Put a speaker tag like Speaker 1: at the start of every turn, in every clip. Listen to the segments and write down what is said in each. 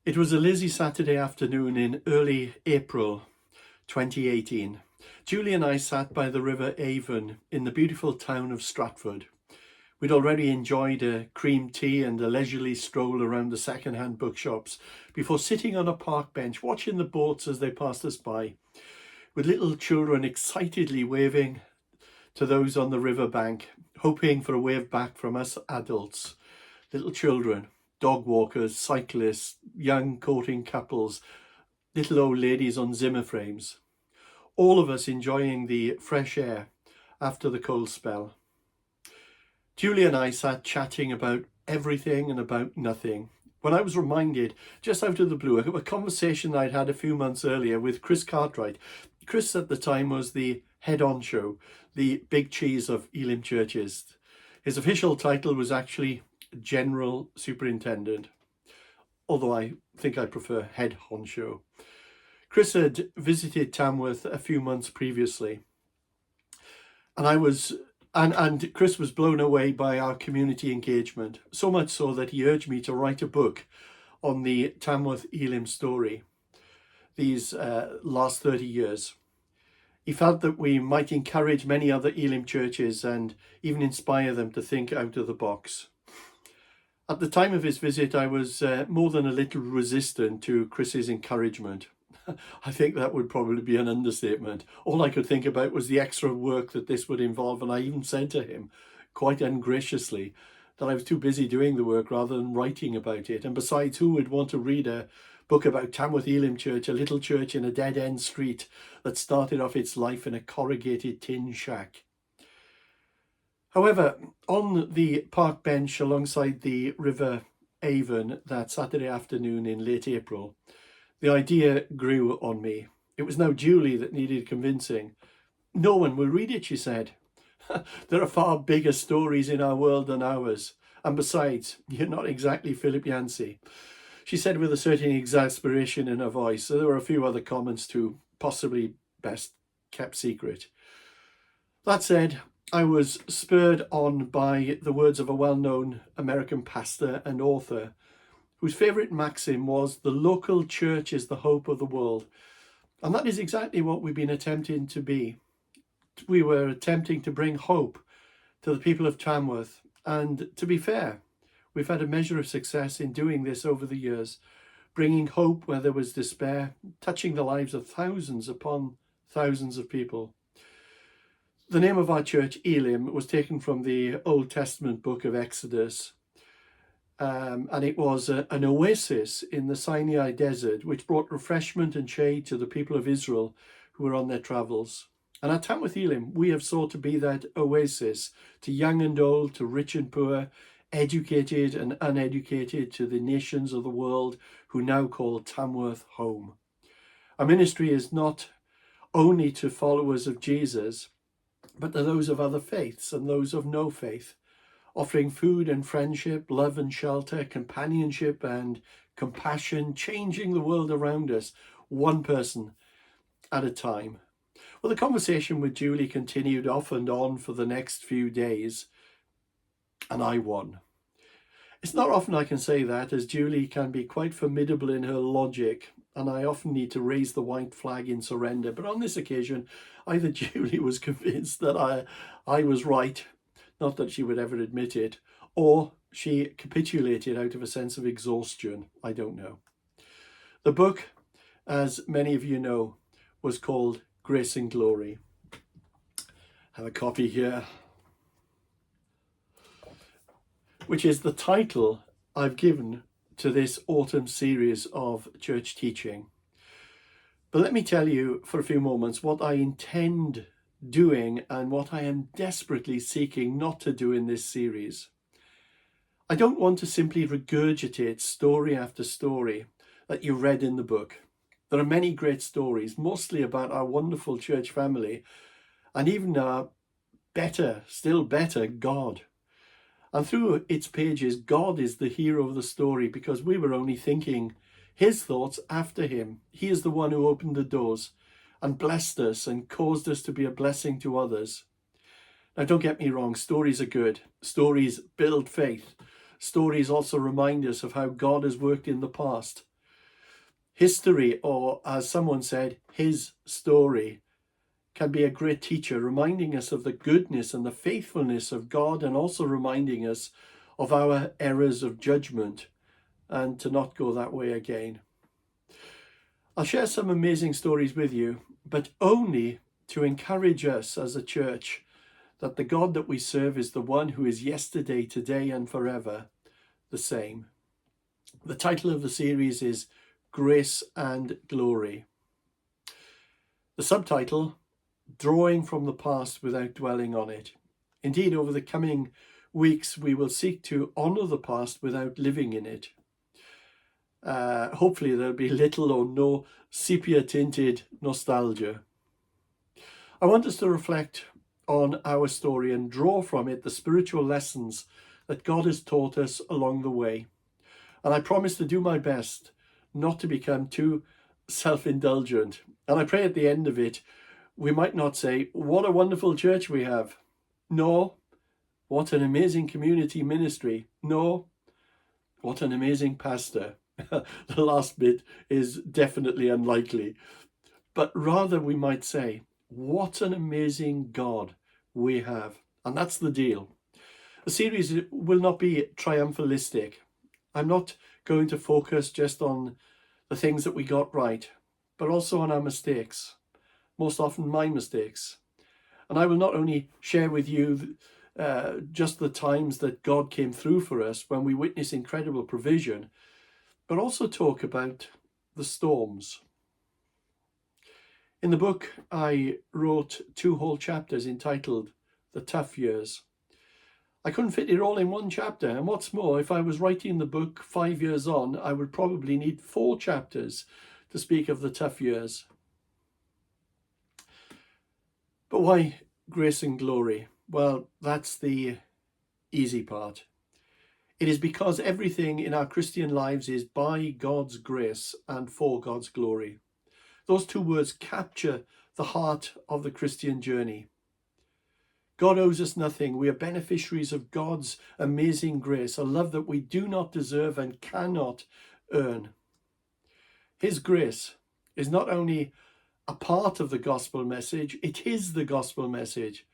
Speaker 1: It was a lazy Saturday afternoon in early April 2018. Julie and I sat by the River Avon in the beautiful town of Stratford. We'd already enjoyed a cream tea and a leisurely stroll around the second-hand bookshops before sitting on a park bench watching the boats as they passed us by, with little children excitedly waving to those on the river bank, hoping for a wave back from us adults. Little children, dog walkers, cyclists, young courting couples, little old ladies on Zimmer frames. All of us enjoying the fresh air after the cold spell. Julie and I sat chatting about everything and about nothing when I was reminded, just out of the blue, of a conversation I'd had a few months earlier with Chris Cartwright. Chris at the time was the head honcho, the big cheese of Elim churches. His official title was actually General Superintendent, although I think I prefer head honcho. Chris had visited Tamworth a few months previously, and Chris was blown away by our community engagement, so much so that he urged me to write a book on the Tamworth Elim story these last 30 years. He felt that we might encourage many other Elim churches and even inspire them to think out of the box. At the time of his visit, I was more than a little resistant to Chris's encouragement. I think that would probably be an understatement. All I could think about was the extra work that this would involve, and I even said to him, quite ungraciously, that I was too busy doing the work rather than writing about it. And besides, who would want to read a book about Tamworth Elim Church, a little church in a dead-end street that started off its life in a corrugated tin shack? However, on the park bench alongside the River Avon that Saturday afternoon in late April, the idea grew on me. It was now Julie that needed convincing. No one will read it, she said. There are far bigger stories in our world than ours. And besides, you're not exactly Philip Yancey, she said with a certain exasperation in her voice. So there were a few other comments too, possibly best kept secret. That said, I was spurred on by the words of a well-known American pastor and author whose favourite maxim was, "The local church is the hope of the world." And that is exactly what we've been attempting to be. We were attempting to bring hope to the people of Tamworth. And to be fair, we've had a measure of success in doing this over the years, bringing hope where there was despair, touching the lives of thousands upon thousands of people. The name of our church, Elim, was taken from the Old Testament book of Exodus. And it was an oasis in the Sinai desert, which brought refreshment and shade to the people of Israel who were on their travels. And at Tamworth Elim, we have sought to be that oasis to young and old, to rich and poor, educated and uneducated, to the nations of the world who now call Tamworth home. Our ministry is not only to followers of Jesus, but to those of other faiths and those of no faith, offering food and friendship, love and shelter, companionship and compassion, changing the world around us, one person at a time. Well, the conversation with Julie continued off and on for the next few days, and I won. It's not often I can say that, as Julie can be quite formidable in her logic, and I often need to raise the white flag in surrender. But on this occasion, either Julie was convinced that I was right, not that she would ever admit it, or she capitulated out of a sense of exhaustion. I don't know. The book, as many of you know, was called Grace and Glory. I have a copy here, which is the title I've given to this autumn series of church teaching. But let me tell you for a few moments what I intend doing and what I am desperately seeking not to do in this series. I don't want to simply regurgitate story after story that you read in the book. There are many great stories, mostly about our wonderful church family and even our still better God. And through its pages, God is the hero of the story because we were only thinking his thoughts after him. He is the one who opened the doors and blessed us and caused us to be a blessing to others. Now, don't get me wrong, stories are good. Stories build faith. Stories also remind us of how God has worked in the past. History, or as someone said, his story, can be a great teacher, reminding us of the goodness and the faithfulness of God, and also reminding us of our errors of judgment and to not go that way again. I'll share some amazing stories with you, but only to encourage us as a church that the God that we serve is the one who is yesterday, today, and forever the same. The title of the series is Grace and Glory. The subtitle, Drawing from the Past Without Dwelling on It. Indeed, over the coming weeks, we will seek to honour the past without living in it. Hopefully there'll be little or no sepia-tinted nostalgia. I want us to reflect on our story and draw from it the spiritual lessons that God has taught us along the way. And I promise to do my best not to become too self-indulgent. And I pray at the end of it, we might not say, what a wonderful church we have. No, what an amazing community ministry. No, what an amazing pastor. The last bit is definitely unlikely. But rather we might say, what an amazing God we have. And that's the deal. The series will not be triumphalistic. I'm not going to focus just on the things that we got right, but also on our mistakes, most often my mistakes. And I will not only share with you just the times that God came through for us when we witness incredible provision, but also talk about the storms. In the book, I wrote 2 whole chapters entitled The Tough Years. I couldn't fit it all in one chapter, and what's more, if I was writing the book 5 years on, I would probably need 4 chapters to speak of the tough years. But why grace and glory? Well, that's the easy part. It is because everything in our Christian lives is by God's grace and for God's glory. Those 2 words capture the heart of the Christian journey. God owes us nothing. We are beneficiaries of God's amazing grace, a love that we do not deserve and cannot earn. His grace is not only a part of the gospel message, it is the gospel message.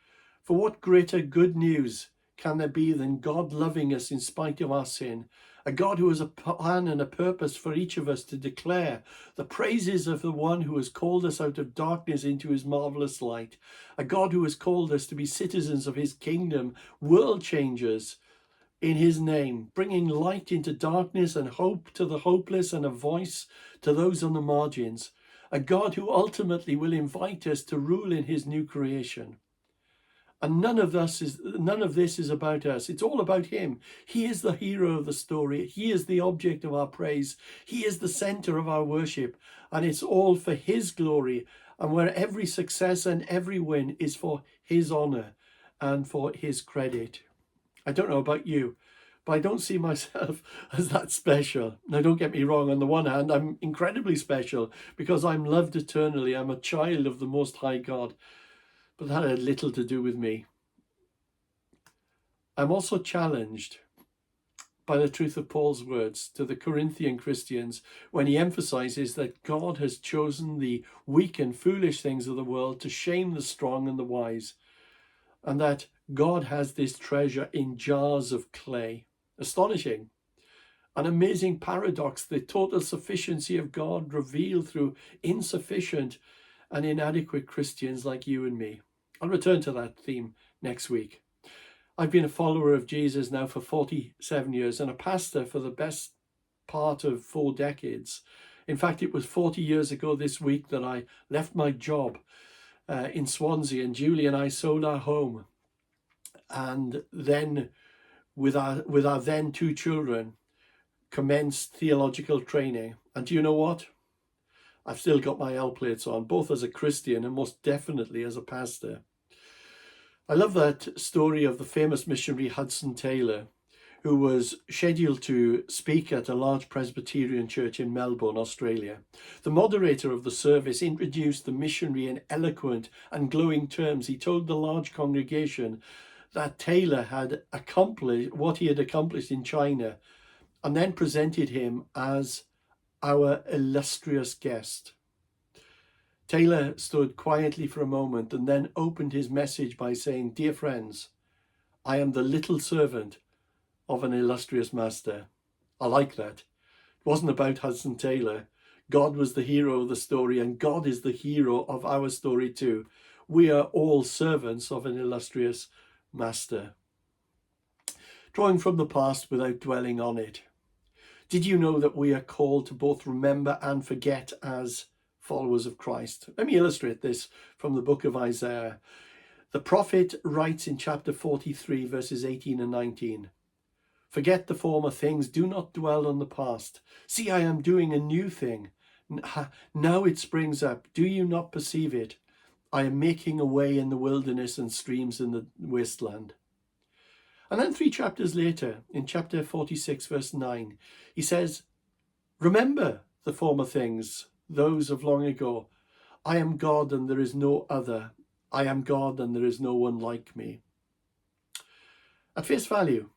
Speaker 1: For what greater good news can there be than God loving us in spite of our sin? A God who has a plan and a purpose for each of us to declare the praises of the one who has called us out of darkness into his marvelous light. A God who has called us to be citizens of his kingdom, world changers in his name, bringing light into darkness and hope to the hopeless and a voice to those on the margins. A God who ultimately will invite us to rule in his new creation. And none of this is about us. It's all about him. He is the hero of the story. He is the object of our praise. He is the center of our worship. And it's all for his glory. And where every success and every win is for his honor and for his credit. I don't know about you, but I don't see myself as that special. Now, don't get me wrong. On the one hand, I'm incredibly special because I'm loved eternally. I'm a child of the Most High God. But that had little to do with me. I'm also challenged by the truth of Paul's words to the Corinthian Christians when he emphasizes that God has chosen the weak and foolish things of the world to shame the strong and the wise, and that God has this treasure in jars of clay. Astonishing. An amazing paradox, the total sufficiency of God revealed through insufficient and inadequate Christians like you and me. I'll return to that theme next week. I've been a follower of Jesus now for 47 years and a pastor for the best part of 4 decades. In fact, it was 40 years ago this week that I left my job in Swansea, and Julie and I sold our home. And then with our then 2 children, commenced theological training. And do you know what? I've still got my L plates on, both as a Christian and most definitely as a pastor. I love that story of the famous missionary Hudson Taylor, who was scheduled to speak at a large Presbyterian church in Melbourne, Australia. The moderator of the service introduced the missionary in eloquent and glowing terms. He told the large congregation that Taylor had accomplished what he had accomplished in China, and then presented him as our illustrious guest. Taylor stood quietly for a moment and then opened his message by saying, "Dear friends, I am the little servant of an illustrious master." I like that. It wasn't about Hudson Taylor. God was the hero of the story, and God is the hero of our story too. We are all servants of an illustrious master. Drawing from the past without dwelling on it. Did you know that we are called to both remember and forget as followers of Christ? Let me illustrate this from the book of Isaiah. The prophet writes in chapter 43, verses 18 and 19. "Forget the former things, do not dwell on the past. See, I am doing a new thing. Now it springs up. Do you not perceive it? I am making a way in the wilderness and streams in the wasteland." And then 3 chapters later, in chapter 46, verse 9, he says, "Remember the former things, those of long ago. I am God and there is no other. I am God and there is no one like me." At face value,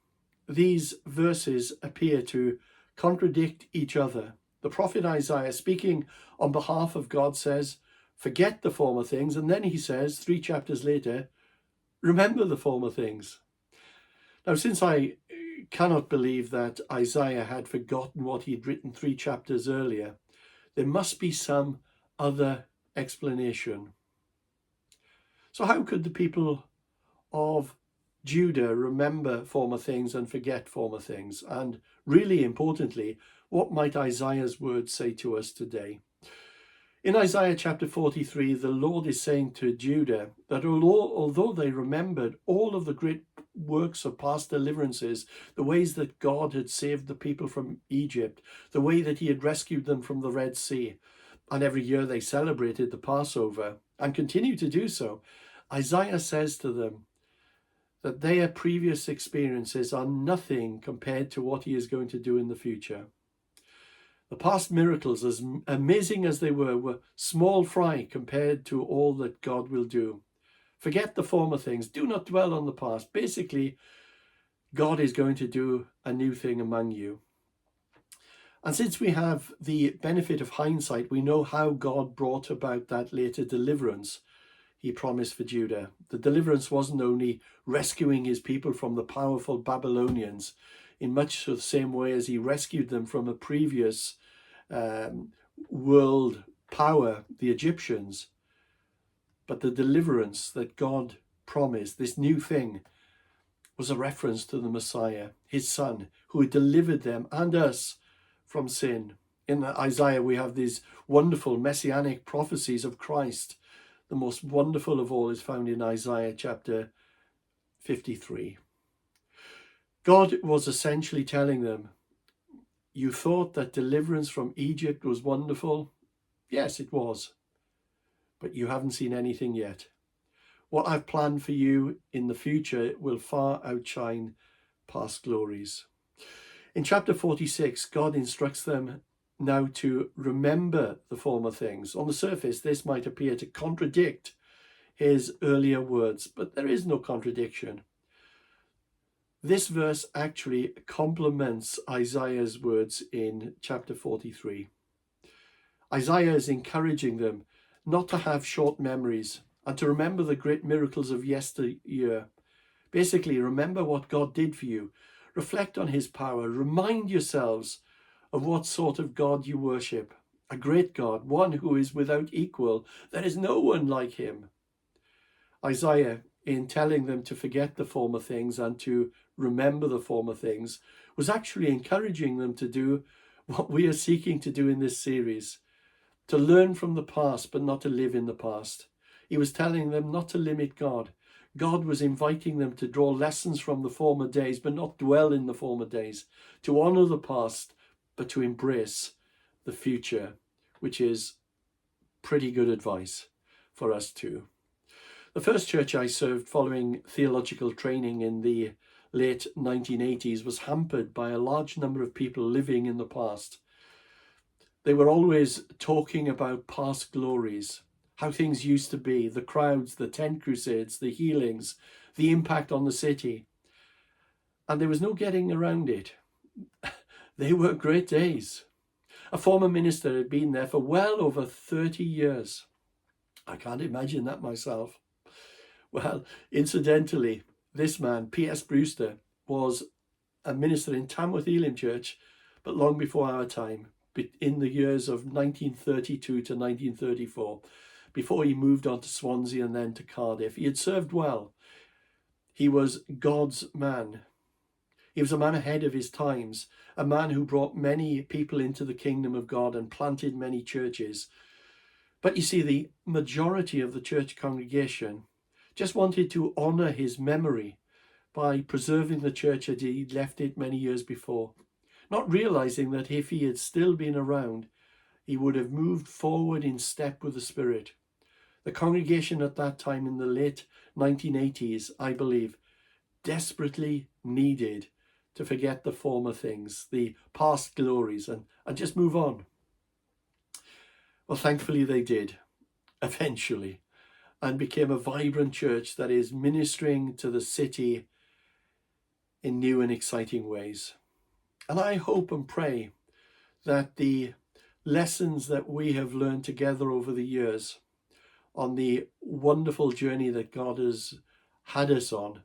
Speaker 1: these verses appear to contradict each other. The prophet Isaiah, speaking on behalf of God, says, "Forget the former things." And then he says, 3 chapters later, "Remember the former things." Now, since I cannot believe that Isaiah had forgotten what he'd written 3 chapters earlier, there must be some other explanation. So how could the people of Judah remember former things and forget former things? And really importantly, what might Isaiah's words say to us today? In Isaiah chapter 43, the Lord is saying to Judah that although they remembered all of the great works of past deliverances, the ways that God had saved the people from Egypt, the way that he had rescued them from the Red Sea, and every year they celebrated the Passover and continue to do so, Isaiah says to them that their previous experiences are nothing compared to what he is going to do in the future. The past miracles, as amazing as they were small fry compared to all that God will do. Forget the former things. Do not dwell on the past. Basically, God is going to do a new thing among you. And since we have the benefit of hindsight, we know how God brought about that later deliverance he promised for Judah. The deliverance wasn't only rescuing his people from the powerful Babylonians in much the same way as he rescued them from a previous world power, the Egyptians, but the deliverance that God promised, this new thing, was a reference to the Messiah, his son, who had delivered them and us from sin. In Isaiah, we have these wonderful messianic prophecies of Christ. The most wonderful of all is found in Isaiah chapter 53. God was essentially telling them, you thought that deliverance from Egypt was wonderful? Yes, it was. But you haven't seen anything yet. What I've planned for you in the future will far outshine past glories. In chapter 46, God instructs them now to remember the former things. On the surface, this might appear to contradict his earlier words, but there is no contradiction. This verse actually complements Isaiah's words in chapter 43. Isaiah is encouraging them not to have short memories and to remember the great miracles of yesteryear. Basically, remember what God did for you. Reflect on his power. Remind yourselves of what sort of God you worship. A great God, one who is without equal. There is no one like him. Isaiah, in telling them to forget the former things and to remember the former things, was actually encouraging them to do what we are seeking to do in this series, to learn from the past but not to live in the past. He was telling them not to limit God. God was inviting them to draw lessons from the former days but not dwell in the former days, to honor the past but to embrace the future, which is pretty good advice for us too. The first church I served following theological training in the late 1980s was hampered by a large number of people living in the past. They were always talking about past glories, how things used to be, the crowds, the tent crusades, the healings, the impact on the city. And there was no getting around it. They were great days. A former minister had been there for well over 30 years. I can't imagine that myself. Well, incidentally, this man, P.S. Brewster, was a minister in Tamworth Elim Church, but long before our time, in the years of 1932 to 1934, before he moved on to Swansea and then to Cardiff. He had served well. He was God's man. He was a man ahead of his times, a man who brought many people into the kingdom of God and planted many churches. But you see, the majority of the church congregation just wanted to honour his memory by preserving the church as he left it many years before, not realising that if he had still been around, he would have moved forward in step with the Spirit. The congregation at that time in the late 1980s, I believe, desperately needed to forget the former things, the past glories, and just move on. Well, thankfully they did, eventually, and became a vibrant church that is ministering to the city in new and exciting ways. And I hope and pray that the lessons that we have learned together over the years on the wonderful journey that God has had us on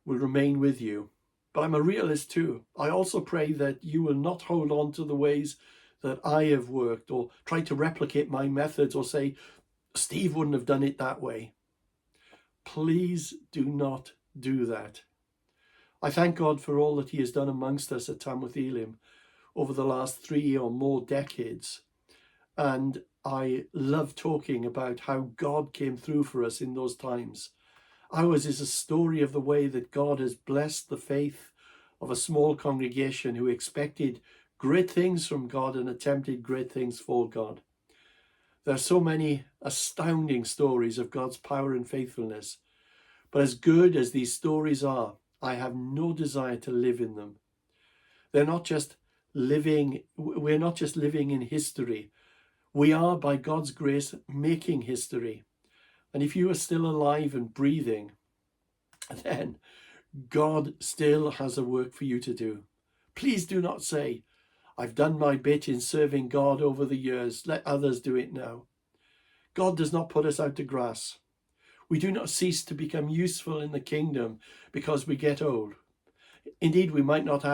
Speaker 1: will remain with you. But I'm a realist too. I also pray that you will not hold on to the ways that I have worked or try to replicate my methods or say, Steve wouldn't have done it that way. Please do not do that. I thank God for all that he has done amongst us at Tamworth Elim over the last 3 or more decades. And I love talking about how God came through for us in those times. Ours is a story of the way that God has blessed the faith of a small congregation who expected great things from God and attempted great things for God. There are so many astounding stories of God's power and faithfulness. But as good as these stories are, I have no desire to live in them. We're not just living in history. We are, by God's grace, making history. And if you are still alive and breathing, then God still has a work for you to do. Please do not say, I've done my bit in serving God over the years, let others do it now. God does not put us out to grass. We do not cease to become useful in the kingdom because we get old. Indeed, we might not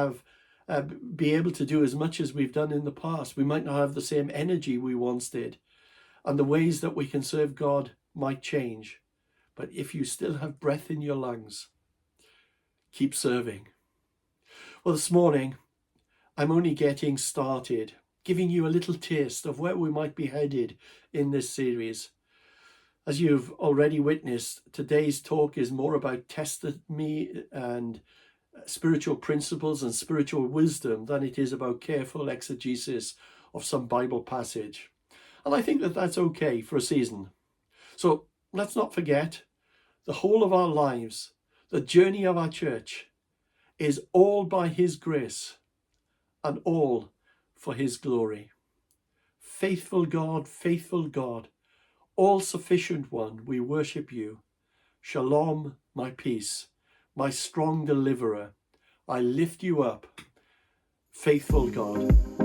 Speaker 1: be able to do as much as we've done in the past. We might not have the same energy we once did. And the ways that we can serve God might change. But if you still have breath in your lungs, keep serving. Well, this morning, I'm only getting started, giving you a little taste of where we might be headed in this series. As you've already witnessed, today's talk is more about tested me and spiritual principles and spiritual wisdom than it is about careful exegesis of some Bible passage. And I think that that's okay for a season. So let's not forget, the whole of our lives, the journey of our church, is all by his grace and all for his glory. Faithful God, all-sufficient one, we worship you. Shalom, my peace, my strong deliverer. I lift you up, faithful God.